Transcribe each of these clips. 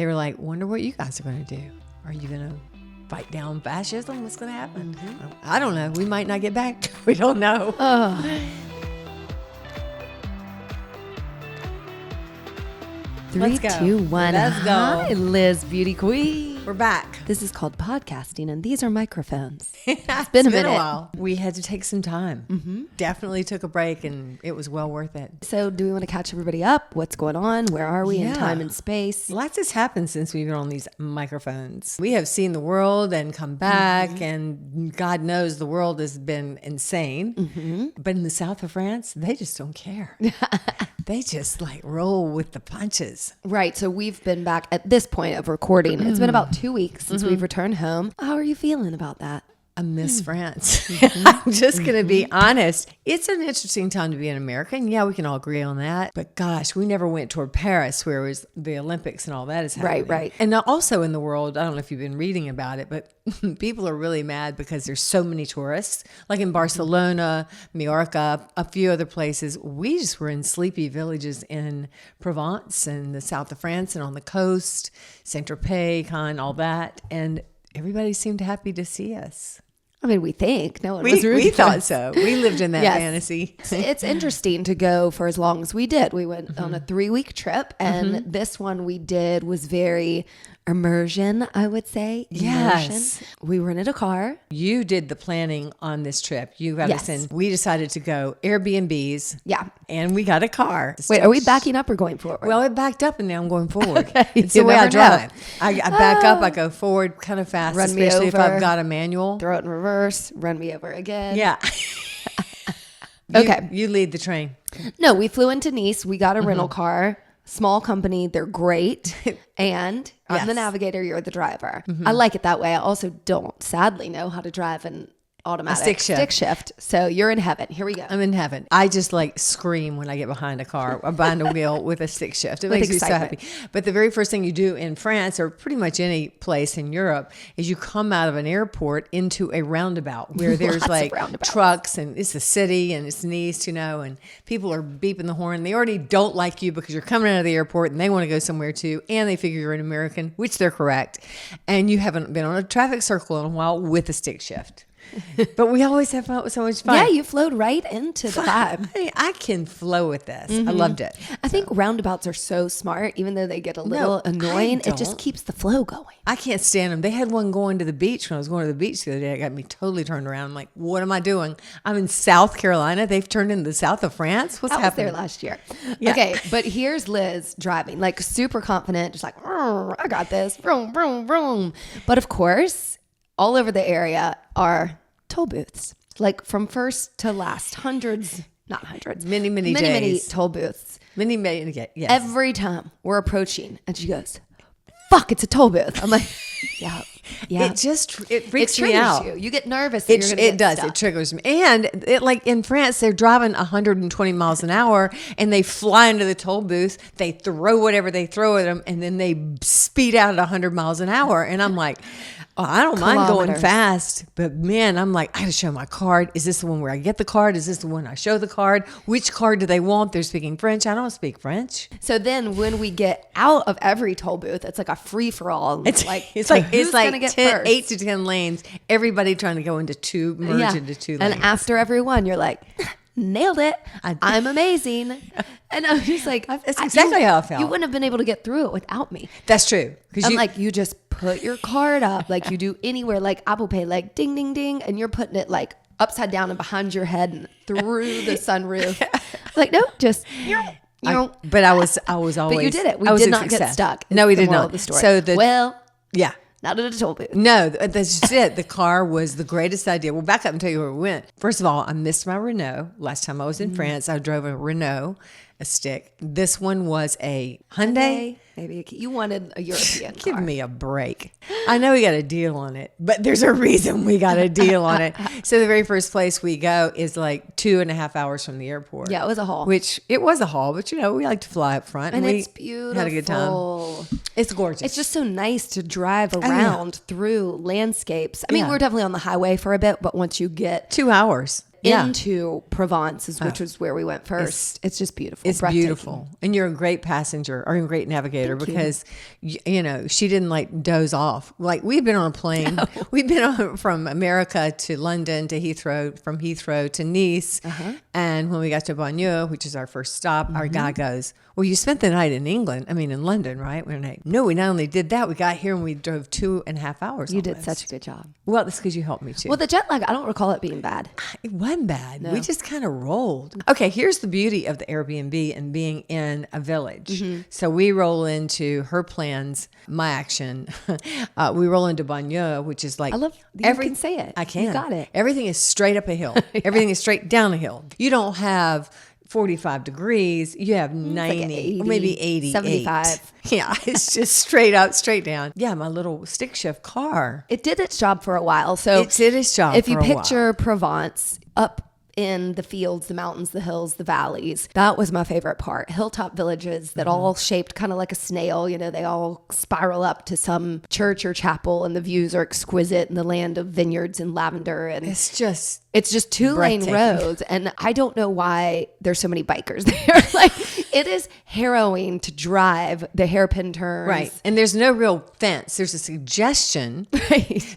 They were like, wonder what you guys are going to do. Are you going to fight down fascism? What's going to happen? I don't know. We might not get back. We don't know. Three, two, one. Let's go. Hi, Liz, beauty queen. We're back. This is called podcasting, and these are microphones. It's been a minute. while. We had to take some time. Definitely took a break, and it was well worth it. So do we want to catch everybody up? What's going on? Where are we in time and space? Lots has happened since we've been on these microphones. We have seen the world and come back, and God knows the world has been insane. But in the south of France, they just don't care. They just like roll with the punches. Right. So we've been back at this point of recording. It's been about 2 weeks since we've returned home. How are you feeling about that? I miss France. I'm just going to be honest. It's an interesting time to be an American. Yeah, we can all agree on that. But gosh, we never went toward Paris where it was the Olympics and all that is happening. Right. And also in the world, I don't know if you've been reading about it, but people are really mad because there's so many tourists. Like in Barcelona, Mallorca, a few other places. We just were in sleepy villages in Provence and the south of France and on the coast, Saint-Tropez, Cannes, all that. And everybody seemed happy to see us. I mean, we think. No one was rude. We thought so. We lived in that fantasy. It's interesting to go for as long as we did. We went on a 3-week trip, and this one we did was very immersion, I would say. Yes. We rented a car. You did the planning on this trip. You got us in. We decided to go Airbnbs. Yeah. And we got a car. Wait, are we backing up or going forward? Well, it backed up and now I'm going forward. Okay. It's You the way I never drive. know. I back up, I go forward kind of fast, Run me especially if over. I've got a manual. Throw it in reverse, run me over again. Yeah. Okay. You lead the train. No, we flew into Nice. We got a rental car. Small company. They're great. And I'm the navigator. You're the driver. I like it that way. I also don't sadly know how to drive an automatic stick shift. So you're in heaven. Here we go. I'm in heaven. I just like scream when I get behind a car, behind a wheel with a stick shift. It makes me so happy. But the very first thing you do in France or pretty much any place in Europe is you come out of an airport into a roundabout where there's like trucks and it's a city and it's Nice, and people are beeping the horn. They already don't like you because you're coming out of the airport and they want to go somewhere too. And they figure you're an American, which they're correct. And you haven't been on a traffic circle in a while with a stick shift. But we always have so much fun. Yeah, you flowed right into the vibe. I can flow with this. I loved it. I think roundabouts are so smart, even though they get a little annoying. It just keeps the flow going. I can't stand them. They had one going to the beach when I was going to the beach the other day. It got me totally turned around. I'm like, what am I doing? I'm in South Carolina. They've turned into the south of France. What's happening? I was there last year. Yeah. Okay, but here's Liz driving, like super confident, just like, I got this. Vroom, vroom, vroom. But of course, all over the area are toll booths, like from first to last, not hundreds, many toll booths. Yes. Every time we're approaching, and she goes, "Fuck, it's a toll booth." I'm like, yeah. It freaks me out. You get nervous. It does. Stuck. It triggers me. And like in France, they're driving 120 miles an hour and they fly into the toll booth. They throw whatever they throw at them and then they speed out at 100 miles an hour. And I'm like, oh, I don't mind going fast, but man, I'm like, I got to show my card. Is this the one where I get the card? Is this the one I show the card? Which card do they want? They're speaking French. I don't speak French. So then when we get out of every toll booth, it's like a free for all. It's like 8 to 10 lanes. Everybody trying to go into merge into two lanes. And after every one, you're like, nailed it. I'm amazing. And I was just like, that's exactly how I felt. You wouldn't have been able to get through it without me. That's true. I'm like, you just put your card up like you do anywhere, like Apple Pay, like ding, ding, ding. And you're putting it like upside down and behind your head and through the sunroof. Like, no, just... But I was always. But you did it. We did not get stuck. No, we did not. The story. So yeah. Not at a toll booth. No, that's just it. The car was the greatest idea. We'll back up and tell you where we went. First of all, I missed my Renault. Last time I was in France, I drove a Renault, a stick. This one was a Hyundai. Maybe you wanted a European car. Give me a break. I know we got a deal on it, but there's a reason we got a deal on it. So the very first place we go is like 2.5 hours from the airport. Yeah, it was a haul. Which it was a haul, but we like to fly up front. And we it's beautiful. Had a good time. It's gorgeous. It's just so nice to drive around through landscapes. I mean, we're definitely on the highway for a bit, but once you get 2 hours. into Provence, which was where we went first. It's just beautiful. It's beautiful. And you're a great passenger or a great navigator because, you know, she didn't like doze off. Like we've been on a plane. No. We've been on from America to London to Heathrow, from Heathrow to Nice. And when we got to Bagneux, which is our first stop, our guy goes, well, you spent the night in in London, right? We're like, no, we not only did that, we got here and we drove 2.5 hours. You did such a good job. Well, that's because you helped me too. Well, the jet lag, I don't recall it being bad. It wasn't bad. No. We just kind of rolled. Okay, here's the beauty of the Airbnb and being in a village. So we roll into her plans, my action. We roll into Bagneux, which is like... I love you can say it. I can. You got it. Everything is straight up a hill. Everything is straight down a hill. You don't have 45 degrees. You have 90, like 80, maybe 88. 75. Yeah, it's just straight up, straight down. Yeah, my little stick shift car. It did its job for a while. So it did its job if you picture Provence up in the fields, the mountains, the hills, the valleys, that was my favorite part. Hilltop villages that all shaped kind of like a snail. You know, they all spiral up to some church or chapel, and the views are exquisite in the land of vineyards and lavender. And it's just 2-lane roads, and I don't know why there's so many bikers there. Like, it is harrowing to drive the hairpin turns. Right. And there's no real fence. There's a suggestion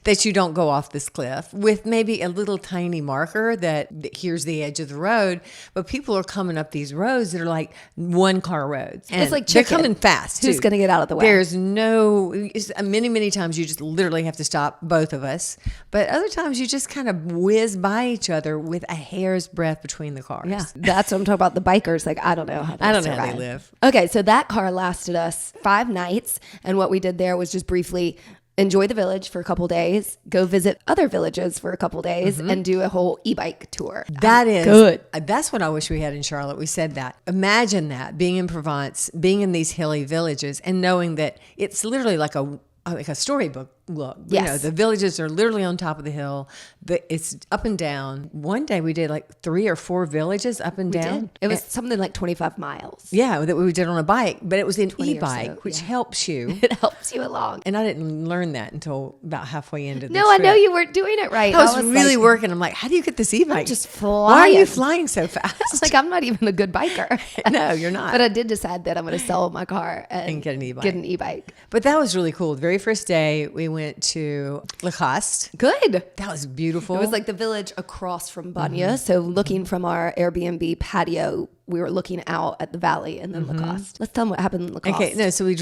that you don't go off this cliff with maybe a little tiny marker that here's the edge of the road. But people are coming up these roads that are like 1-car roads. And it's like they're coming fast. Who's going to get out of the way? There's many times you just literally have to stop, both of us. But other times you just kind of whiz by each other with a hair's breadth between the cars. Yeah, that's what I'm talking about. The bikers, like, I don't know how they live. Okay, so that car lasted us 5 nights, and what we did there was just briefly enjoy the village for a couple days, go visit other villages for a couple days, and do a whole e-bike tour. That is good. That's what I wish we had in Charlotte. We said that. Imagine that, being in Provence, being in these hilly villages, and knowing that it's literally like a storybook look. Yes. You know, the villages are literally on top of the hill. It's up and down. One day we did like 3 or 4 villages up and down. It was something like 25 miles. Yeah, that we did on a bike, but it was an e-bike, which helps you. It helps you along. And I didn't learn that until about halfway into the trip. I know you weren't doing it right. I was really working. I'm like, how do you get this e-bike? I'm just flying. Why are you flying so fast? Like, I'm not even a good biker. No, you're not. But I did decide that I'm going to sell my car and get an e-bike. But that was really cool. The very first day we went to Lacoste. Good. That was beautiful. It was like the village across from Bagneux. So looking from our Airbnb patio, we were looking out at the valley and then Lacoste. Let's tell them what happened in Lacoste. Okay, no, so we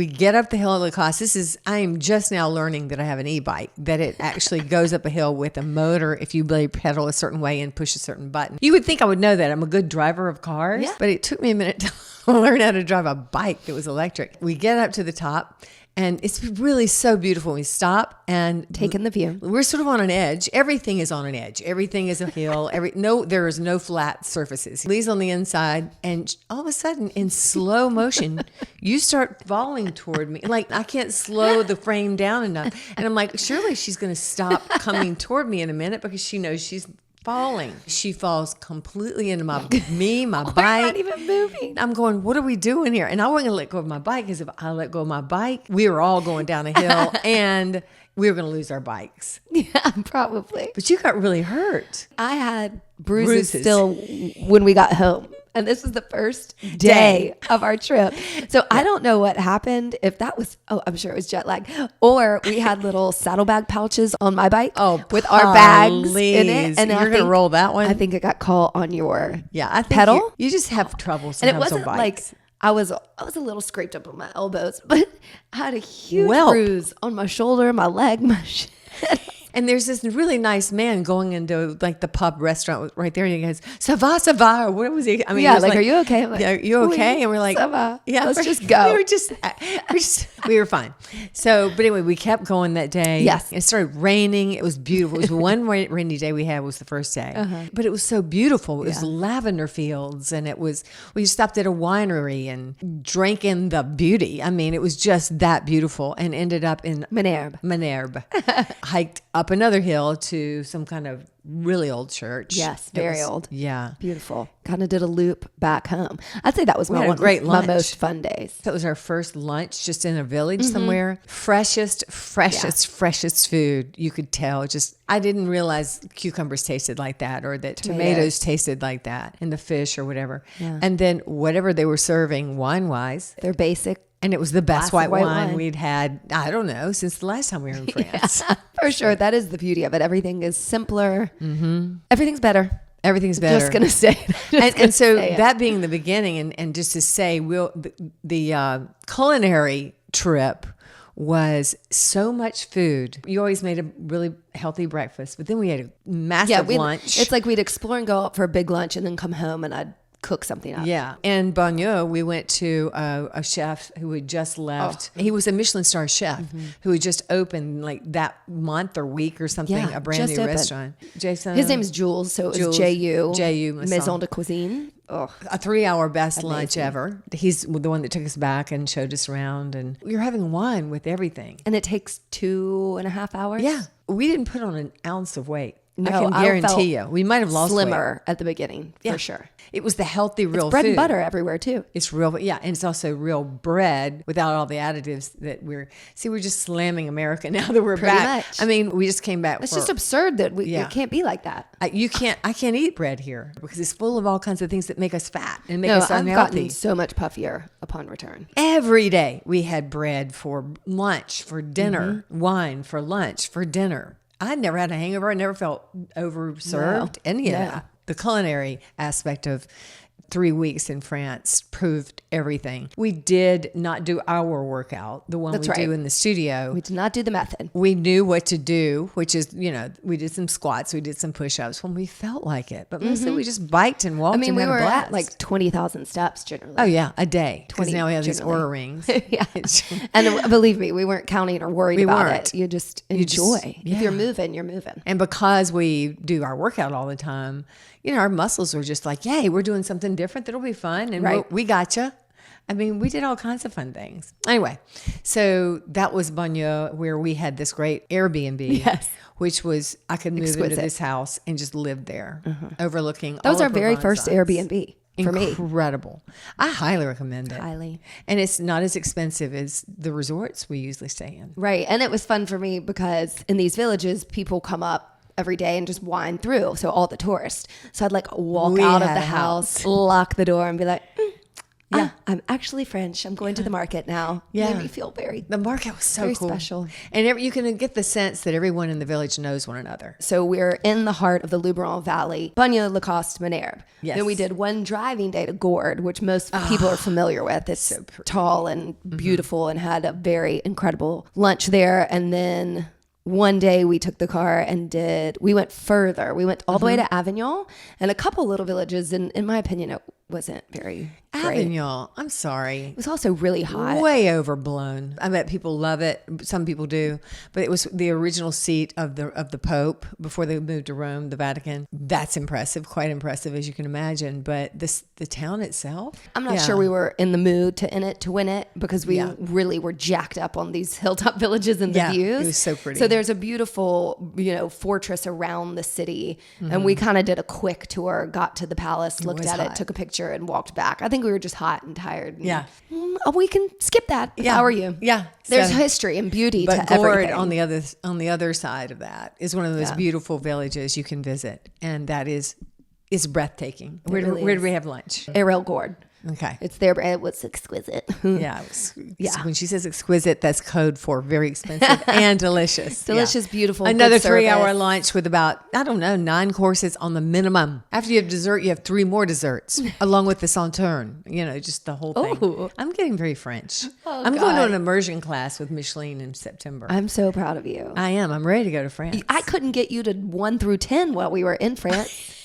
get up the hill at Lacoste. I am just now learning that I have an e-bike, that it actually goes up a hill with a motor if you pedal a certain way and push a certain button. You would think I would know that. I'm a good driver of cars, but it took me a minute to learn how to drive a bike that was electric. We get up to the top. And it's really so beautiful. We stop and taking the view. We're sort of on an edge. Everything is on an edge. Everything is a hill. There is no flat surfaces. Lee's on the inside, and all of a sudden, in slow motion, you start falling toward me. Like, I can't slow the frame down enough. And I'm like, surely she's going to stop coming toward me in a minute because she knows she's falling. She falls completely into my bike. We're not even moving. I'm going, what are we doing here? And I wasn't going to let go of my bike, because if I let go of my bike, we were all going down a hill and we were going to lose our bikes. Yeah, probably. But you got really hurt. I had bruises still when we got home. And this was the first day of our trip. So I don't know what happened. If that was, I'm sure it was jet lag. Or we had little saddlebag pouches on my bike with our bags in it. And you're going to roll that one? I think it got caught on your I think pedal. You just have trouble sometimes. And it wasn't on bikes. like, I was a little scraped up on my elbows, but I had a huge bruise on my shoulder, my leg, my shit. And there's this really nice man going into like the pub restaurant right there, and he goes, "Ça va, ça va." Or what was he? I mean, yeah, like, are you okay? Like, yeah, you okay? And we're like, ça va. Yeah, let's just go. We were fine. So, but anyway, we kept going that day. Yes, it started raining. It was beautiful. It was one rainy day we had was the first day, but it was so beautiful. It was lavender fields, and we stopped at a winery and drank in the beauty. I mean, it was just that beautiful, and ended up in Manerbe. Hiked up up another hill to some kind of really old church. Yes, very old. Yeah. Beautiful. Kind of did a loop back home. I'd say that was my most fun days. That was our first lunch just in a village somewhere. Freshest food. You could tell. Just, I didn't realize cucumbers tasted like that, or that tomatoes tasted like that, and the fish or whatever. Yeah. And then whatever they were serving wine-wise. Their basic. And it was the best white wine we'd had, I don't know, since the last time we were in France. Yeah, for sure. That is the beauty of it. Everything is simpler. Everything's better. Everything's better. Just going to say that. And so that being the beginning, and just to say, the culinary trip was so much food. You always made a really healthy breakfast, but then we had a massive lunch. It's like we'd explore and go out for a big lunch and then come home and I'd cook something up. Yeah. In Bagneux, we went to a chef who had just left. He was a Michelin star chef who had just opened like that month or week or something, a brand new restaurant. Jason. His name is Jules, so it was J-U. Maison de Cuisine. Oh. A 3-hour best lunch ever. He's the one that took us back and showed us around, and we were having wine with everything. And it takes 2.5 hours? Yeah. We didn't put on an ounce of weight. No, I can guarantee you. We might have lost slimmer at the beginning, for sure. It was the healthy, real bread food. And butter everywhere, too. It's real, and it's also real bread without all the additives that we're just slamming America now that we're back. Much. I mean, we just came back. It's just absurd that it can't be like that. I can't eat bread here because it's full of all kinds of things that make us fat and make us unhealthy. I've gotten so much puffier upon return. Every day we had bread for lunch, for dinner, wine for lunch, for dinner. I never had a hangover. I never felt overserved. Any of that. The culinary aspect of 3 weeks in France proved everything. We did not do our workout, the one do in the studio. We did not do the method. We knew what to do, which is, we did some squats, we did some push-ups when we felt like it. But mostly we just biked and walked. I mean, we were at at like 20,000 steps generally. Oh, yeah, a day. Because now we have these Oura rings. Yeah. And believe me, we weren't counting or worried about it. You just enjoy. If you're moving, you're moving. And because we do our workout all the time, our muscles are just like, yay, we're doing something different. That'll be fun. And we gotcha. I mean, we did all kinds of fun things. Anyway, so that was Bagneux, where we had this great Airbnb, which was, I could move into this house and just live there, overlooking all of That was our very first Airbnb. For me. Incredible. I highly recommend it. Highly. And it's not as expensive as the resorts we usually stay in. Right. And it was fun for me because in these villages, people come up every day and just wind through. So all the tourists. So I'd like walk out of the house, lock the door and be like, I'm actually French. I'm going to the market now. Yeah. Made me feel the market was so very cool. special. And you can get the sense that everyone in the village knows one another. So we're in the heart of the Luberon Valley, Bagneux, Lacoste, Manerbe. Yes. Then we did one driving day to Gourd, which most people are familiar with. It's so tall and beautiful, and had a very incredible lunch there. And then one day we took the car and we went further. We went all the way to Avignon and a couple little villages. And in my opinion, it wasn't very great. Avignon, I'm sorry. It was also really hot. Way overblown. I bet people love it. Some people do. But it was the original seat of the Pope before they moved to Rome, the Vatican. That's impressive, quite impressive, as you can imagine. But the town itself? I'm not sure we were in the mood to win it because we really were jacked up on these hilltop villages and the views. It was so pretty. So there's a beautiful, fortress around the city. And we kind of did a quick tour, got to the palace, looked at it, took a picture and walked back. I think we were just hot and tired. And, we can skip that. How are you? Yeah. There's history and beauty to everything. Gourd on the other side of that is one of those beautiful villages you can visit, and that is breathtaking. Where did we have lunch? Arel Gourd. Okay. It's there, but it was exquisite. When she says exquisite, that's code for very expensive and delicious. Delicious, beautiful. Another 3-hour lunch with about, 9 courses on the minimum. After you have dessert, you have 3 more desserts along with the sauterne, just the whole thing. Ooh. I'm getting very French. I'm going to an immersion class with Micheline in September. I'm so proud of you. I am. I'm ready to go to France. I couldn't get you to 1 through 10 while we were in France.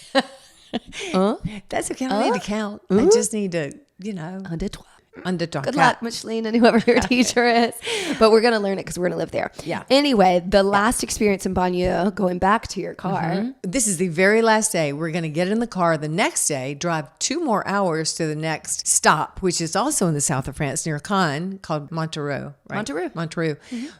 That's okay. I don't need to count. I just need to, 1, 2, 3. Good luck, Micheline, and whoever your teacher is. But we're going to learn it because we're going to live there. Yeah. Anyway, the last experience in Banlieue, going back to your car. This is the very last day. We're going to get in the car the next day, drive 2 more hours to the next stop, which is also in the south of France near Cannes, called Montereau. Right? Montereau.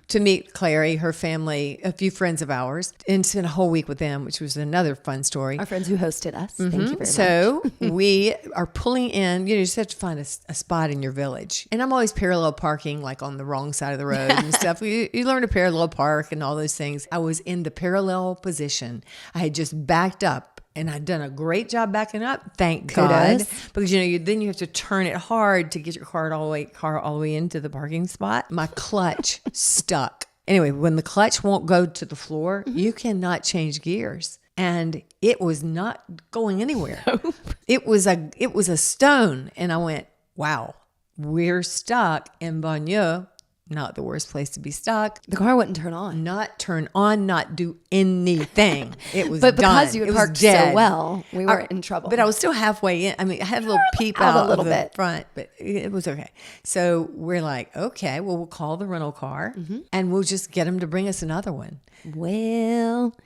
To meet Clary, her family, a few friends of ours, and spend a whole week with them, which was another fun story. Our friends who hosted us. Thank you very much. So we are pulling in, you just have to find a spot in your village. And I'm always parallel parking, like on the wrong side of the road and stuff. You learn to parallel park and all those things. I was in the parallel position. I had just backed up and I'd done a great job backing up. Thank God. Because, then you have to turn it hard to get your car all the way into the parking spot. My clutch stuck. Anyway, when the clutch won't go to the floor, you cannot change gears. And it was not going anywhere. Nope. It was a stone. And I went, wow, we're stuck in Banlieue. Not the worst place to be stuck. The car wouldn't turn on. Not turn on, not do anything. It was but because done. You had parked so well, we weren't in trouble. But I was still halfway in. I mean, I had a little peep out of the front, but it was okay. So we're like, okay, well, we'll call the rental car and we'll just get them to bring us another one. Well,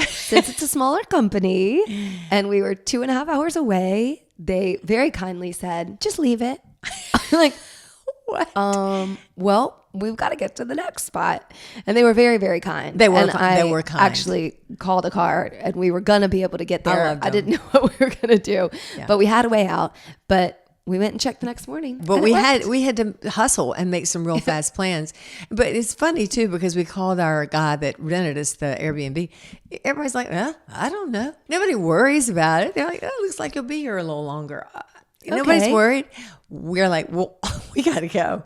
since it's a smaller company and we were 2.5 hours away, they very kindly said, just leave it. I'm like, what? Well, we've got to get to the next spot. And they were very, very kind. They were kind. I actually called a car and we were going to be able to get there. I didn't know what we were going to do, but we had a way out. But we went and checked the next morning. But we had to hustle and make some real fast plans. But it's funny too, because we called our guy that rented us the Airbnb. Everybody's like, I don't know. Nobody worries about it. They're like, it looks like you'll be here a little longer. Nobody's worried. We're like, well, we got to go.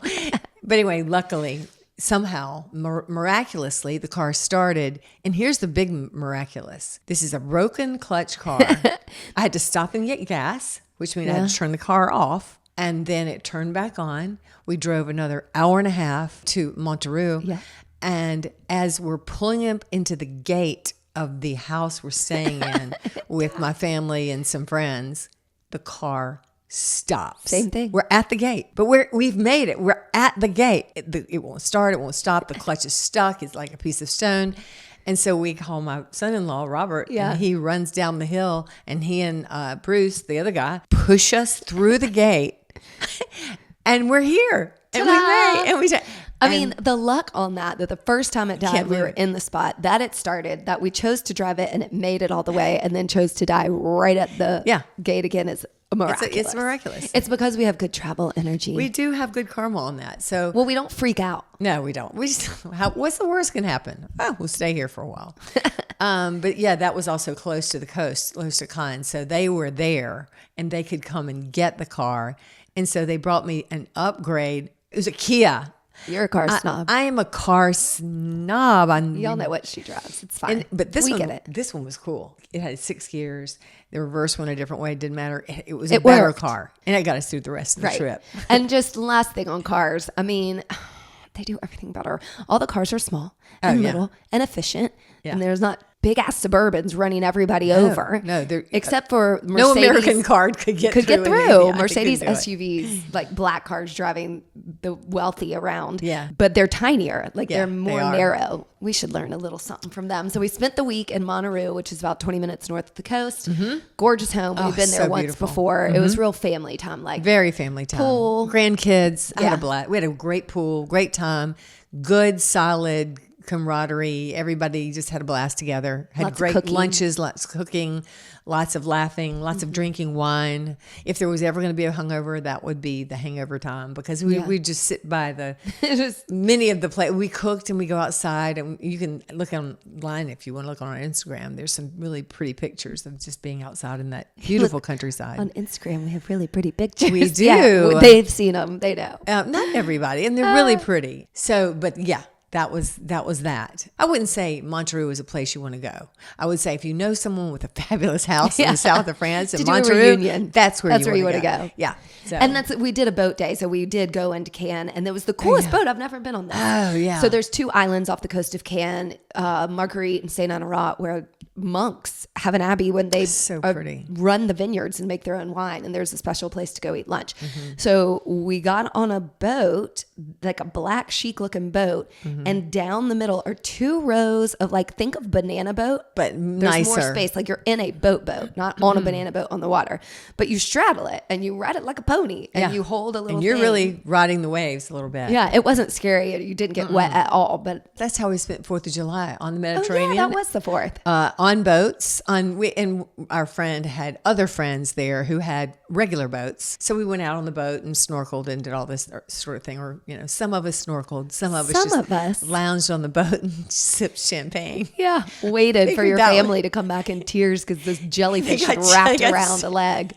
But anyway, luckily, somehow, miraculously, the car started. And here's the big miraculous. This is a broken clutch car. I had to stop and get gas, which means I had to turn the car off. And then it turned back on. We drove another 1.5 hours to Montereau. Yeah. And as we're pulling up into the gate of the house we're staying in with my family and some friends, the car stops. Same thing. We're at the gate, but we've made it. We're at the gate. It won't start. It won't stop. The clutch is stuck. It's like a piece of stone. And so we call my son-in-law, Robert, and he runs down the hill, and he and Bruce, the other guy, push us through the gate, and we're here. And I mean, the luck on that the first time it died, we were in the spot, that it started, that we chose to drive it, and it made it all the way, and then chose to die right at the gate again is miraculous. It's miraculous. It's because we have good travel energy. We do have good karma on that. So we don't freak out. No, we don't. We just, what's the worst can happen? Oh, we'll stay here for a while. But yeah, that was also close to the coast, close to Cannes. So they were there and they could come and get the car. And so they brought me an upgrade. It was a Kia. You're a car snob. I am a car snob. Y'all know what she drives. It's fine. But this one was cool. It had 6 gears. The reverse went a different way. It didn't matter. It was a better car. And it got us through the rest of the trip. And just last thing on cars. I mean, they do everything better. All the cars are small and little and efficient. Yeah. And there's not big ass Suburbans running everybody over. No, except for Mercedes. No American car could get through. Mercedes SUVs, like black cars driving the wealthy around. Yeah. But they're tinier. Like they're more narrow. We should learn a little something from them. So we spent the week in Montereau, which is about 20 minutes north of the coast. Mm-hmm. Gorgeous home. We've been there once before. Mm-hmm. It was real family time. Like very family time. Pool. Grandkids. I had a blast. We had a great pool, great time, good, solid camaraderie. Everybody just had a blast together. Had great lunches, lots of cooking, lots of laughing, lots of drinking wine. If there was ever going to be a hangover, that would be the hangover time because we just sit by the many of the places. We cooked and we go outside, and you can look online if you want to look on our Instagram. There's some really pretty pictures of just being outside in that beautiful countryside. On Instagram, we have really pretty pictures. We do. Yeah, they've seen them. They know. Not everybody, and they're really pretty. So, but yeah. That was that. I wouldn't say Montereau is a place you want to go. I would say if you know someone with a fabulous house in the south of France, in Montereau, that's where you want to go. Yeah. So. And we did a boat day. So we did go into Cannes, and it was the coolest boat. I've never been on that. Oh, yeah. So there's 2 islands off the coast of Cannes, Marguerite and Saint Honorat, where monks have an abbey when they So pretty. run the vineyards and make their own wine, and there's a special place to go eat lunch. So we got on a boat, like a black chic looking boat, and down the middle are 2 rows of like, think of banana boat, But there's nicer. more space, like you're in a boat, not on a banana boat on the water, but you straddle it and you ride it like a pony, and you hold a little And you're thing. really riding the waves a little bit. Yeah, it wasn't scary. You didn't get wet at all, but That's how we spent 4th of July on the oh Mediterranean. yeah, that was the 4th. On boats, and our friend had other friends there who had regular boats. So we went out on the boat and snorkeled and did all this sort of thing. Or, some of us snorkeled, some of us lounged on the boat and sipped champagne. Yeah, waited for your that family to come back in tears because this jellyfish They had got wrapped jelly- around a leg.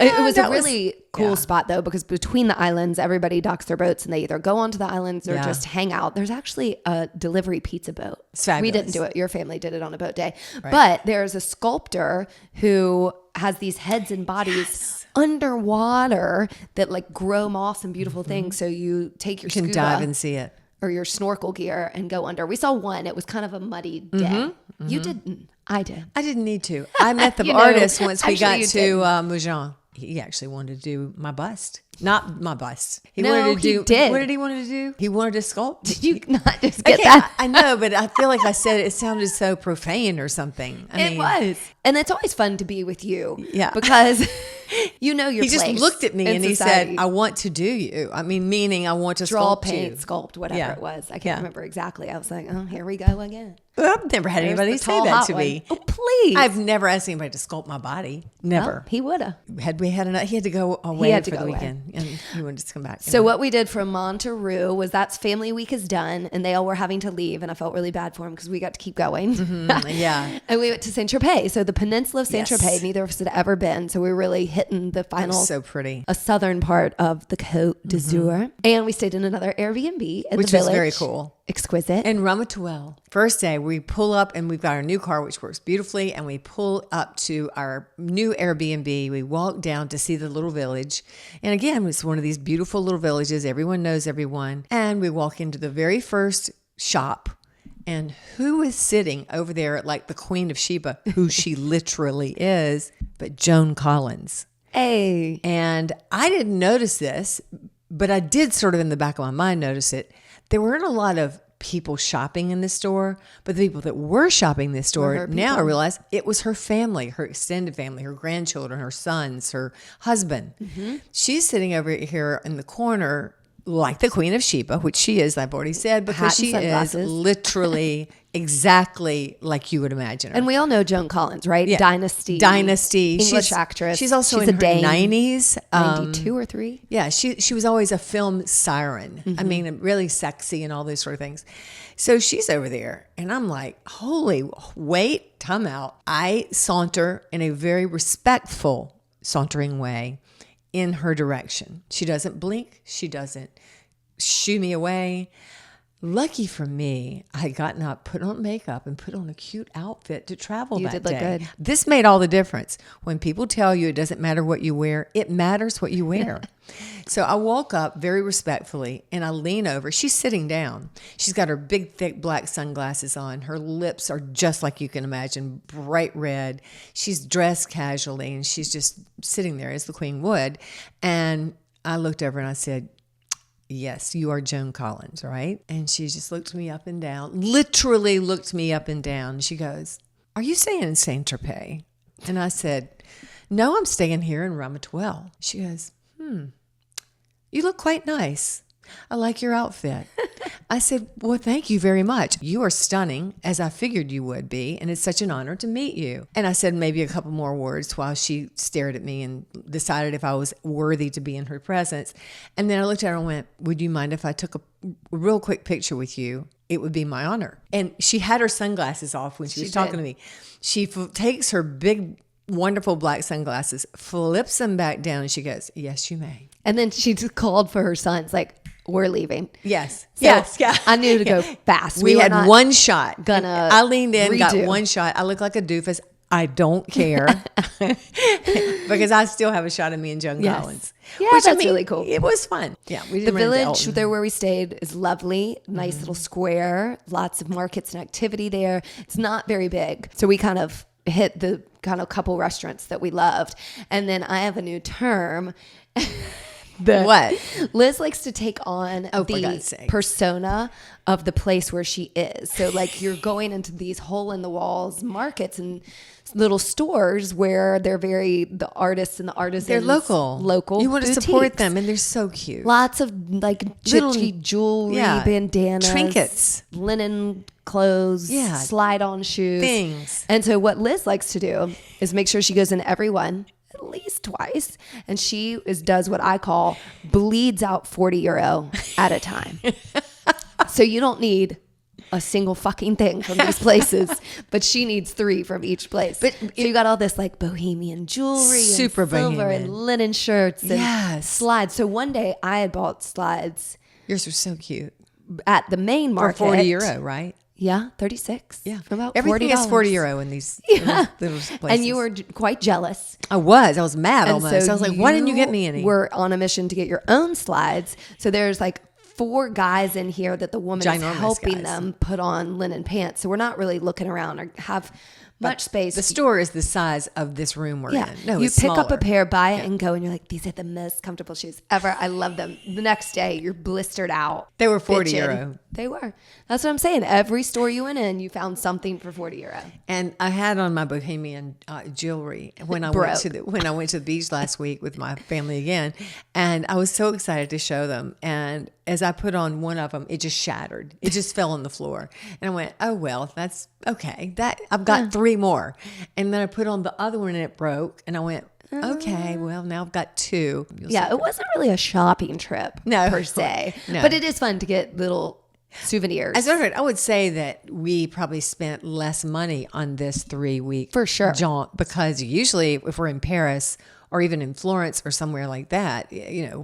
It was a that was- really cool spot though, because between the islands, everybody docks their boats and they either go onto the islands or Yeah. just hang out. There's actually a delivery pizza boat. It's fabulous. We didn't do it. Your family did it on a boat day. But there's a sculptor who has these heads and bodies underwater that like grow moss and beautiful things. So you take your You can scuba dive and see it. or your snorkel gear and go under. We saw one. It was kind of a muddy day. You didn't. I did. I didn't need to. I met the You know, artist once we actually got you to didn't. Mougins. He actually wanted to do my bust. Not my bust. He No, wanted to he do. did. What did he want to do? He wanted to sculpt. Did you not just get Okay, that? I know, but I feel like I said it sounded so profane or something. It was. And it's always fun to be with you. Yeah. Because you know your He just place looked at me in and he society. said, "I want to do you." I mean, meaning I want to Draw, sculpt paint, you. sculpt, whatever Yeah. it was. I can't Yeah. remember exactly. I was like, oh, here we go again. Well, I've never had There's anybody the say tall, that hot to one. me. Oh, please. I've never asked anybody to sculpt my body. Never. Well, he would have. Had we had enough? He had to go away had to for go the away. weekend, and he wanted to come back. So what we did from Monterey was that's family week is done, and they all were having to leave, and I felt really bad for them because we got to keep going. Yeah. And we went to Saint Tropez. So the peninsula of Saint Yes. Tropez, neither of us had ever been. So we were really hitting the final, So pretty. a southern part of the Côte d'Azur. And we stayed in another Airbnb at Which the was village. very cool. Exquisite. And Ramatuelle. First day, we pull up and we've got our new car, which works beautifully. And we pull up to our new Airbnb. We walk down to see the little village. And again, it's one of these beautiful little villages. Everyone knows everyone. And we walk into the very first shop. And who is sitting over there like the Queen of Sheba, who she literally is, but Joan Collins. Hey. And I didn't notice this, but I did sort of in the back of my mind notice it. There weren't a lot of people shopping in this store, but the people that were shopping in this store, now I realize it was her family, her extended family, her grandchildren, her sons, her husband. She's sitting over here in the corner like the Queen of Sheba, which she is, I've already said, because Hat and she is sunglasses. literally exactly like you would imagine her. And we all know Joan Collins, right? Yeah. Dynasty. English actress. She's also She's in a her dame. 90s. 92 or 3. Yeah, she was always a film siren. I mean, really sexy and all those sort of things. So she's over there, and I'm like, holy, wait, time out. I saunter in a very respectful sauntering way in her direction. She doesn't blink. She doesn't shoo me away. Lucky for me, I had gotten up, put on makeup, and put on a cute outfit to travel You that did look day. good. This made all the difference. When people tell you it doesn't matter what you wear, it matters what you wear. So I walk up very respectfully, and I lean over. She's sitting down. She's got her big, thick black sunglasses on. Her lips are just like you can imagine, bright red. She's dressed casually, and she's just sitting there as the queen would. And I looked over and I said, "Yes, you are Joan Collins, right?" And she just looked me up and down, literally looked me up and down. She goes, "Are you staying in Saint Tropez?" And I said, "No, I'm staying here in Ramatuelle." She goes, "You look quite nice. I like your outfit." I said, "Well, thank you very much. You are stunning, as I figured you would be, and it's such an honor to meet you." And I said maybe a couple more words while she stared at me and decided if I was worthy to be in her presence. And then I looked at her and went, "Would you mind if I took a real quick picture with you? It would be my honor." And she had her sunglasses off when she was talking to me. She takes her big, wonderful black sunglasses, flips them back down, and she goes, "Yes, you may." And then she just called for her sons, like, we're leaving. Yes. So Yes. Yeah. I knew to go fast. We were had not one shot. gonna I leaned in, got redo. one shot. I looked like a doofus. I don't care because I still have a shot of me and Joan Collins. Yeah, which, that's really cool. It was fun. Yeah, we The village there where we stayed is lovely. Nice little square. Lots of markets and activity there. It's not very big. So we kind of hit the kind of couple restaurants that we loved. And then I have a new term. What? Liz likes to take on for the God's sake. persona of the place where she is. So like you're going into these hole in the walls markets and little stores where they're the artists and the artisans. They're local. You want to support boutiques. them, and they're so cute. Lots of like Little- chitchy jewelry, bandanas, trinkets, linen clothes, slide-on shoes, things. And so what Liz likes to do is make sure she goes in every one at least twice, and she does what I call bleeds out €40 at a time. So you don't need a single fucking thing from these places, but she needs 3 from each place. But so you got all this like bohemian jewelry, super and silver bohemian. and linen shirts and slides. So one day I had bought slides. Yours are so cute. At the main market. For €40, right? Yeah, 36. Yeah. For about Everything $40. is €40 in these little places. And you were quite jealous. I was mad And almost. so I was like, why didn't you get me any? We're on a mission to get your own slides. So there's like 4 guys in here that the woman is Ginormous helping guys. them put on linen pants. So we're not really looking around or have much space. The store is the size of this room we're in. No, you it's pick up smaller. a pair, buy it, and go, and you're like, these are the most comfortable shoes ever. I love them. The next day, you're blistered out. They were €40. bitching. They were. That's what I'm saying. Every store you went in, you found something for €40. And I had on my bohemian jewelry when I went to the beach last week with my family again, and I was so excited to show them. And as I put on one of them, it just shattered. It just fell on the floor, and I went, "Oh well, that's okay. That I've got 3 more." And then I put on the other one, and it broke. And I went, "Okay, well now I've got 2." Yeah, it wasn't really a shopping trip per se, but it is fun to get little souvenirs. As a matter of fact, I would say that we probably spent less money on this 3-week For sure. jaunt, because usually if we're in Paris or even in Florence or somewhere like that,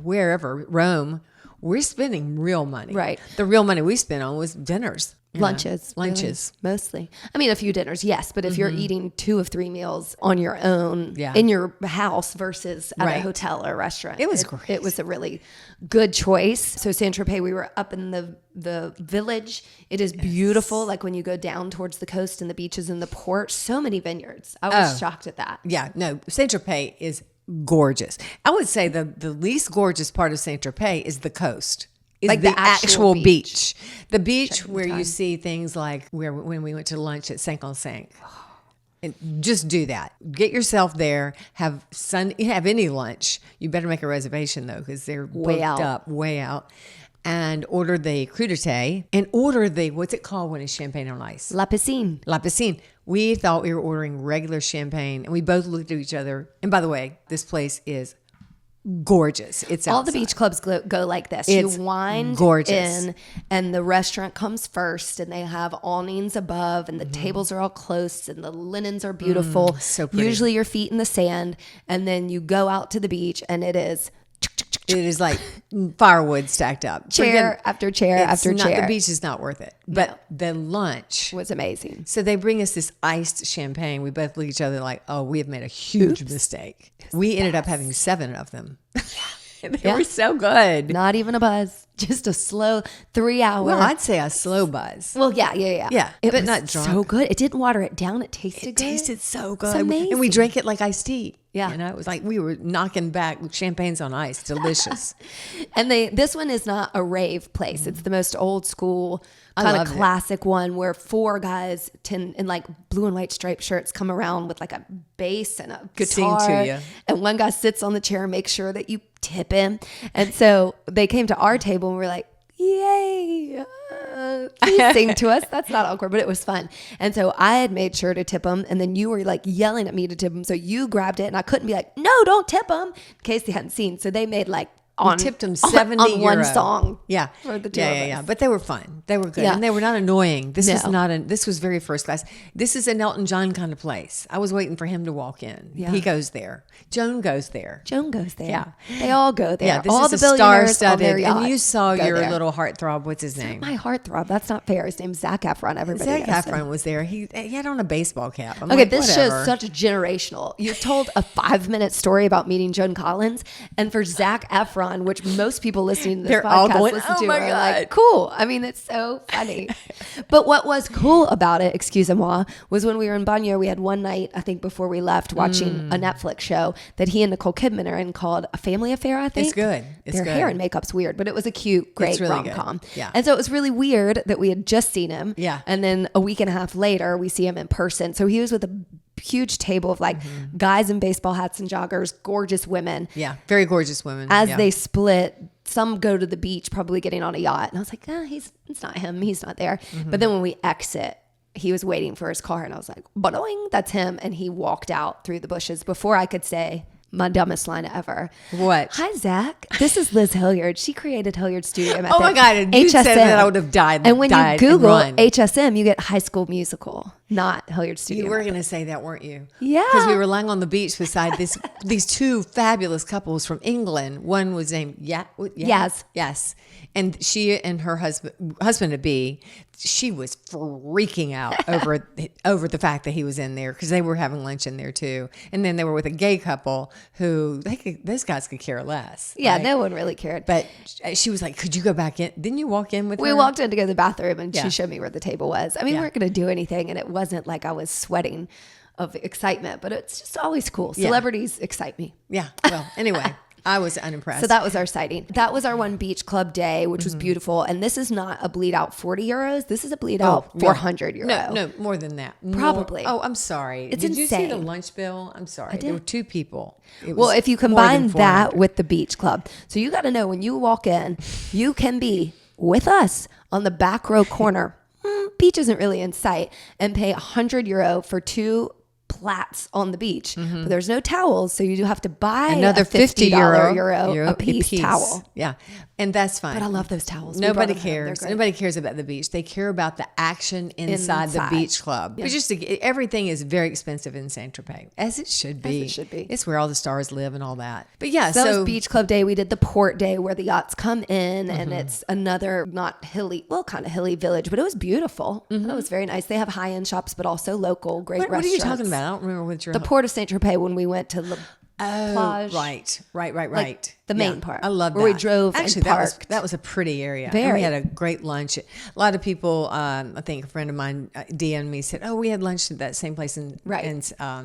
wherever, Rome, we're spending real money. Right. The real money we spent on was dinners. Lunches. Really, mostly. I mean, a few dinners, yes. But if you're eating 2 of 3 meals on your own in your house versus at a hotel or a restaurant. It was great. It was a really good choice. So Saint-Tropez, we were up in the village. It is beautiful. Like when you go down towards the coast and the beaches and the port, so many vineyards. I was shocked at that. Yeah, no, Saint-Tropez is gorgeous. I would say the least gorgeous part of Saint-Tropez is the coast. Is Like the the actual actual beach. beach. The beach where you see things like when we went to lunch at 5 And just do that. Get yourself there. Have any lunch. You better make a reservation though, because they're booked up way out. And order the crudité and order the, what's it called when it's champagne on ice? La Piscine. La Piscine. We thought we were ordering regular champagne, and we both looked at each other. And by the way, this place is gorgeous. It's all outside. the beach clubs go like this. It's you wind gorgeous. in, and the restaurant comes first, and they have awnings above, and the tables are all close, and the linens are beautiful. So pretty. Usually your feet in the sand, and then you go out to the beach, and it is like firewood stacked up. chair after chair after chair. The beach is not worth it. But the lunch was amazing. So they bring us this iced champagne. We both look at each other like, oh, we have made a huge mistake. We ended up having 7 of them. They were so good. Not even a buzz. Just a slow 3-hour. Well, I'd say a slow buzz. Well, yeah. Yeah, It but was not drunk. so good. It didn't water it down. It tasted good. It tasted so good. It's amazing. And we drank it like iced tea. Yeah. It was like we were knocking back champagnes on ice. Delicious. And this one is not a rave place. It's the most old school, kind of love it. classic one where 4 guys in like blue and white striped shirts come around with like a bass and a guitar. Sing to you. And one guy sits on the chair and makes sure that you tip him. And so they came to our table and we're like, yay, please sing to us. That's not awkward, but it was fun. And so I had made sure to tip them, and then you were like yelling at me to tip them. So you grabbed it, and I couldn't be like, no, don't tip them, in case they hadn't seen. So they made like We tipped them 70 on one euro. song. Yeah. For the two of us. But they were fun. They were good. Yeah. And they were not annoying. This No. this was very first class. This is an Elton John kind of place. I was waiting for him to walk in. Yeah. He goes there. Joan goes there. Joan goes there. Yeah. They all go there. Yeah, this all is the a billionaires on their star-studded. yacht And you saw go your there. little heartthrob. What's his name? My heartthrob. That's not fair. His name's Zac Efron. Everybody Zac knows him. Efron was there. He had on a baseball cap. I'm Okay, like, this whatever. show's such generational. You told a 5-minute story about meeting Joan Collins, and for Zac Efron, which most people listening to this They're podcast all going, listen "Oh to my are God." like, cool. I mean, it's so funny. But what was cool about it, excusez-moi, was when we were in Bagno, we had one night, I think before we left, watching a Netflix show that he and Nicole Kidman are in called A Family Affair, I think. It's good. It's Their good. hair and makeup's weird, but it was a cute, great really good. rom-com. Yeah. And so it was really weird that we had just seen him. Yeah. And then a week and a half later, we see him in person. So he was with a huge table of like guys in baseball hats and joggers, gorgeous women. Yeah, very gorgeous women. As Yeah. they split, some go to the beach, probably getting on a yacht. And I was like, it's not him. He's not there. But then when we exit, he was waiting for his car. And I was like, boing, that's him. And he walked out through the bushes before I could say my dumbest line ever. What? Hi, Zach. This is Liz Hilliard. She created Hilliard Studio Method. Oh my God, if you said that, I would have died. And when you died Google and run. HSM, you get High School Musical, not Hilliard Studio You were Method. going to say that, weren't you? Yeah. Because we were lying on the beach beside these two fabulous couples from England. One was named Yaz. Yes. And she and her husband to be, she was freaking out over the fact that he was in there because they were having lunch in there too. And then they were with a gay couple who those guys could care less. Yeah, right? no one really cared. But she was like, "Could you go back in? Didn't you walk in with We her?" walked in to go to the bathroom and Yeah. she showed me where the table was. I mean, we weren't going to do anything and it wasn't like I was sweating of excitement, but it's just always cool. Yeah. Celebrities excite me. Yeah. Well, anyway, I was unimpressed. So that was our sighting. That was our one beach club day, which was beautiful. And this is not a bleed out 40 euros. This is a bleed out 400 euro. No, more than that. Probably. I'm sorry. It's Did you see the insane. lunch bill? I'm sorry. did. There were two people. It Well, was if you more than combine that 400. with the beach club, so you got to know when you walk in, you can be with us on the back row corner. Beach isn't really in sight, and pay 100 euro for 2 plats on the beach. But there's no towels, so you do have to buy another a $50 €50 euro a piece towel. Yeah. And that's fine. But I love those towels. We Nobody brought them home. They're cares. great. Nobody cares about the beach. They care about the action inside the Inside. beach club. But just everything is very expensive in Saint Tropez, as it should be. it should be. It's where all the stars live and all that. But yeah, So that so was beach club day. We did the port day where the yachts come in, and it's another not hilly, well, kind of hilly village, but it was beautiful. It was very nice. They have high end shops, but also local, great what are restaurants. you talking about? I don't remember what you're. The port of Saint Tropez when we went to the plage. Right. the main part, I love that. where we drove and Actually, parked. that was a pretty area. And Very. we had a great lunch. A lot of people, I think a friend of mine DM'd me, said, "Oh, we had lunch at that same place in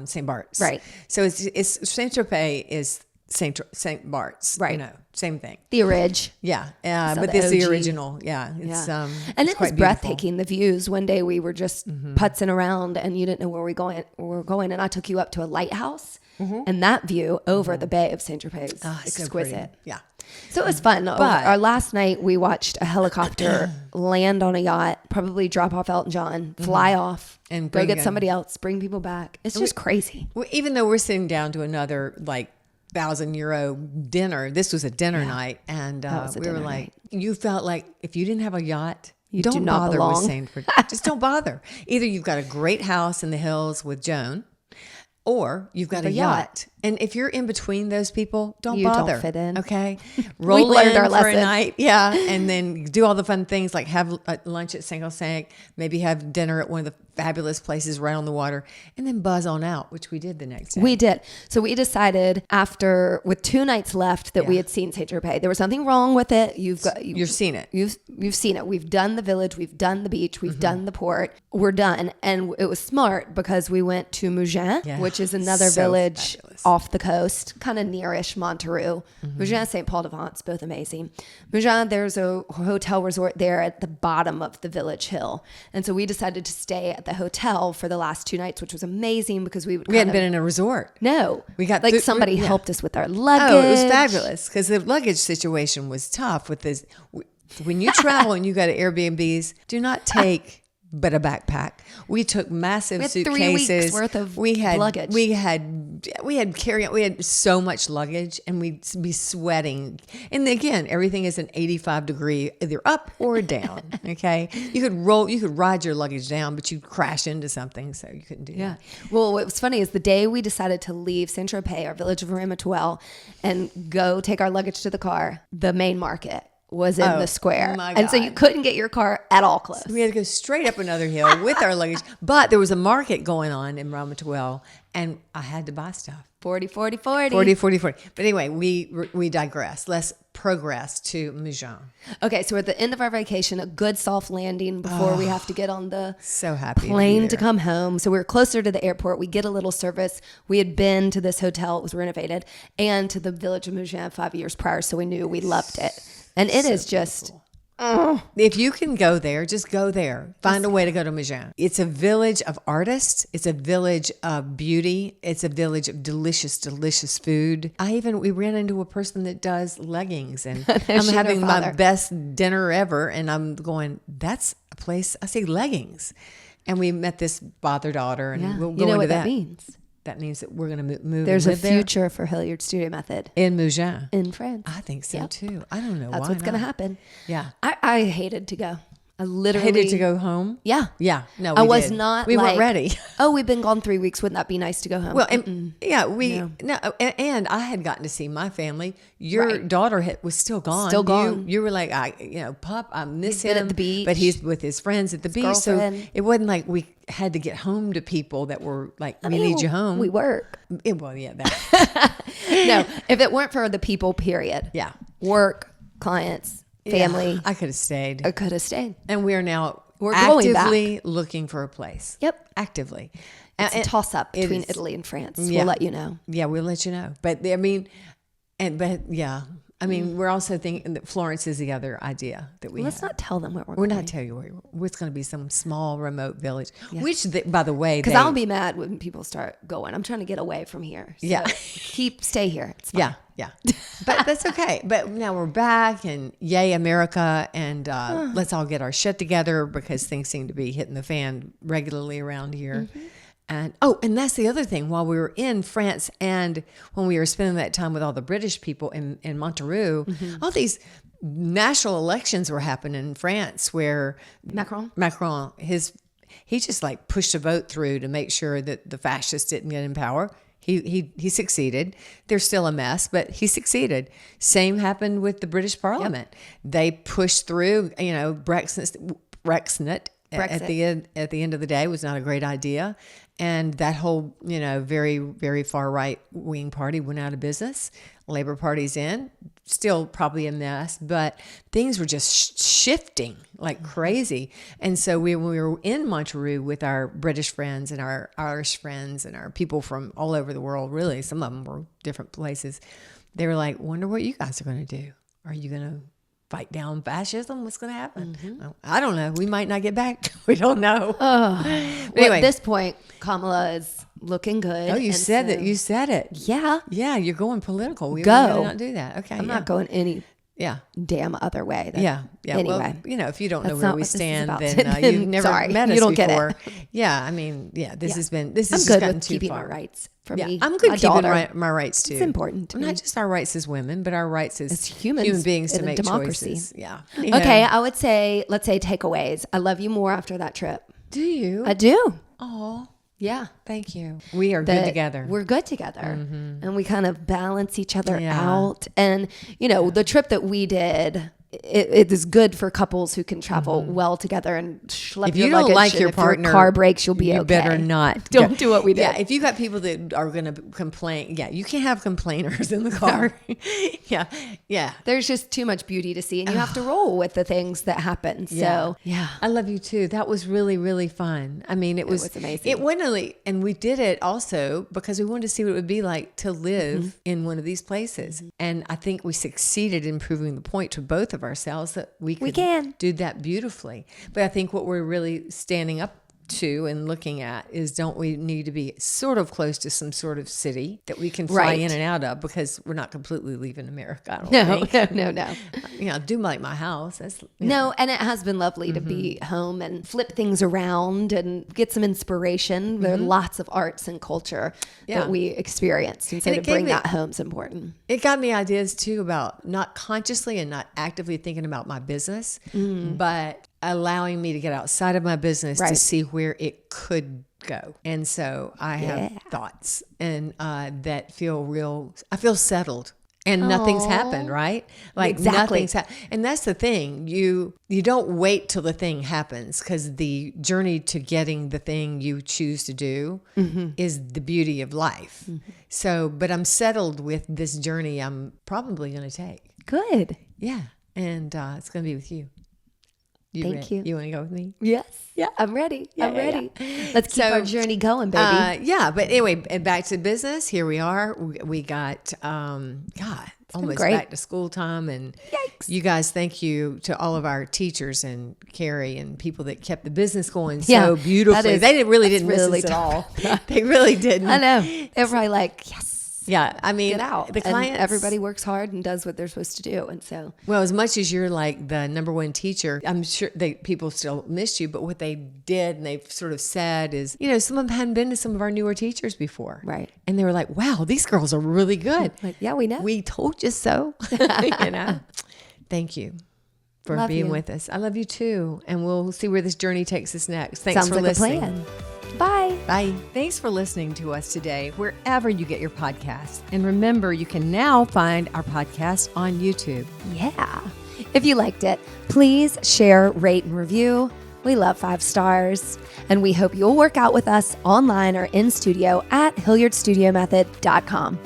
St. Bart's." Right. So it's Saint Tropez is Saint Bart's. Right. You know, same thing. The Ridge. Yeah. So But the this is the OG. original. Yeah. It's And it's it was quite beautiful. breathtaking. The views. One day we were just putzing around, and you didn't know where we were going, and I took you up to a lighthouse, and that view over the Bay of Saint Tropez is So exquisite. pretty. Yeah. So it was fun. But- Our last night, we watched a helicopter land on a yacht, probably drop off Elton John, fly off, And go bring get them. somebody else, bring people back. It's just crazy. Well, even though we're sitting down to another like €1,000 dinner, this was a dinner night, and was a we were dinner like, you felt like if you didn't have a yacht, You don't do not bother belong. with Saint. Just don't bother. Either you've got a great house in the hills with Joan, or you've got a yacht. And if you're in between those people, don't You don't bother. fit in. Okay, roll learned in our for lesson. a night, yeah, and then do all the fun things like have lunch at Saint-Gilles, maybe have dinner at one of the fabulous places right on the water, and then buzz on out, which we did the next day. We did. So we decided with 2 nights left that we had seen Saint Tropez. There was nothing wrong with it. You've seen it. You've seen it. We've done the village. We've done the beach. We've done the port. We're done. And it was smart because we went to Mougins, Yeah. which is another So village fabulous. off the coast, kind of nearish Montereau. Mougins, St. Paul de Vence, both amazing. Mougins, there's a hotel resort there at the bottom of the village hill. And so we decided to stay at the hotel for the last 2 nights, which was amazing because we hadn't been in a resort. No. We got like through- somebody yeah. helped us with our luggage. Oh, it was fabulous because the luggage situation was tough with this. When you travel and you go to Airbnbs, do not take but a backpack. We took massive suitcases. 3 weeks worth of luggage. We had carry on. We had so much luggage, and we'd be sweating. And again, everything is an 85 degree, either up or down. Okay, you could ride your luggage down, but you'd crash into something, so you couldn't do that. Well, what was funny is the day we decided to leave Saint-Tropez, our village of Ramatuelle, and go take our luggage to the car, the main market was in the square. My and so God. you couldn't get your car at all close. We had to go straight up another hill with our luggage. But there was a market going on in Ramatuelle, and I had to buy stuff. 40. 40. But anyway, we digress. Let's progress to Mougins. Okay, so we're at the end of our vacation, a good soft landing before we have to get on the So happy plane be to there. come home. So we were closer to the airport. We get a little service. We had been to this hotel. It was renovated. And to the village of Mougins 5 years prior. So we knew we loved it. And it is just... If you can go there, just go there. Find a way to go to Mougins. It's a village of artists. It's a village of beauty. It's a village of delicious, delicious food. We ran into a person that does leggings, and I'm having my best dinner ever. And I'm going, that's a place. I say leggings. And we met this father-daughter, and we'll go into that. You know what that means? That means that we're going to move. There's a and live future for Hilliard Studio Method in Mougins. in France. I think so too. I don't know That's why what's going to not. happen. Yeah. I hated to go. I literally Hated to go home. Yeah. Yeah. No, I we was did. not We weren't like, ready. Oh, we've been gone 3 weeks. Wouldn't that be nice to go home? Well, and and I had gotten to see my family. Your daughter was still gone. Still gone. You were like, Pup, I miss He's been him at the beach. but he's with his friends at the beach. girlfriend. So it wasn't like we had to get home to people that were like, we need you home. We work. That. No, if it weren't for the people, period. Yeah. Work, clients, family, I could have stayed. I could have stayed. And we're now We're going actively looking for a place. Yep. Actively. It's a toss up it between is. Italy and France. Yeah. We'll let you know. Yeah, we'll let you know. But we're also thinking that Florence is the other idea that we Let's have. not tell them where we're We're going. not telling you where it's going to be some small remote village, which, by the way, Because I'll be mad when people start going. I'm trying to get away from here. So stay here. It's fine. Yeah. But that's okay. But now we're back, and yay, America, and let's all get our shit together because things seem to be hitting the fan regularly around here. Mm-hmm. And that's the other thing. While we were in France and when we were spending that time with all the British people in Montreux, all these national elections were happening in France where Macron, he just like pushed a vote through to make sure that the fascists didn't get in power. He succeeded. They're still a mess, but he succeeded. Same happened with the British Parliament. Yep. They pushed through, Brexit. At the end of the day was not a great idea. And that whole, very, very far right wing party went out of business. Labor Party's in, still probably a mess, but things were just shifting like crazy. And so when we were in Montreux with our British friends and our Irish friends and our people from all over the world, really, some of them were different places. They were like, wonder what you guys are going to do. Are you going to fight down fascism? What's going to happen? Well, I don't know. We might not get back. We don't know. Anyway, at this point, Kamala is looking good. Oh, you said that. You said it. Yeah. Yeah, you're going political. We Go. might not do that. Okay. I'm not going any damn other way. Yeah. Anyway. Well, if you don't That's know where not we what this is stand, about. then you've never met us you don't before. Get it. Yeah. I mean, this has I'm just good gotten with too keeping far. my rights for Yeah, me. I'm good my keeping daughter. my rights too. It's important to me. Not just our rights as women, but our rights as humans beings to in a make democracy. choices. Yeah. Okay, I would say, let's say takeaways. I love you more after that trip. Do you? I do. Oh, Yeah. thank you. We are good together. We're good together. And we kind of balance each other out. And, the trip that we did, it is good for couples who can travel well together and schlep If your you don't luggage, like and your if partner, your car breaks, you'll be you okay. better not. Don't do what we did. Yeah, if you got people that are going to complain, you can't have complainers in the car. Yeah. There's just too much beauty to see, and you have to roll with the things that happen. So, yeah. I love you too. That was really, really fun. I mean, it was amazing. It wasn't really, and we did it also because we wanted to see what it would be like to live in one of these places. And I think we succeeded in proving the point to both of ourselves that we can can do that beautifully. But I think what we're really standing up to and looking at is, don't we need to be sort of close to some sort of city that we can fly in and out of, because we're not completely leaving America, I don't think. No. I do like my house. That's, No, and it has been lovely to be home and flip things around and get some inspiration. There are lots of arts and culture that we experience. And so to bring that home is important. It got me ideas too about not consciously and not actively thinking about my business, but allowing me to get outside of my business to see where it could go. And so I have thoughts and that feel real. I feel settled. And nothing's happened, right? Like nothing's happened. And that's the thing. You don't wait till the thing happens, because the journey to getting the thing you choose to do is the beauty of life. So, but I'm settled with this journey I'm probably going to take. Good. Yeah. And it's going to be with you. Thank you. You want to go with me? Yes. Yeah, I'm ready. I'm ready. Let's keep our journey going, baby. But anyway, and back to business. Here we are. We got, almost back to school time. And you guys, thank you to all of our teachers and Carrie and people that kept the business going so beautifully. They didn't miss us at all. They really didn't. I know. They're probably like, yes. Yeah, I mean, get out. The clients, and everybody works hard and does what they're supposed to do, and so. Well, as much as you're like the number one teacher, I'm sure people still miss you. But what they did and they've sort of said is, some of them hadn't been to some of our newer teachers before, right? And they were like, "Wow, these girls are really good." Like, yeah, we know. We told you so. Thank you for being with us. I love you too, and we'll see where this journey takes us next. Thanks for listening. Sounds like a plan. Bye. Bye. Thanks for listening to us today, wherever you get your podcasts. And remember, you can now find our podcast on YouTube. Yeah. If you liked it, please share, rate, and review. We love 5 stars. And we hope you'll work out with us online or in studio at HilliardStudioMethod.com.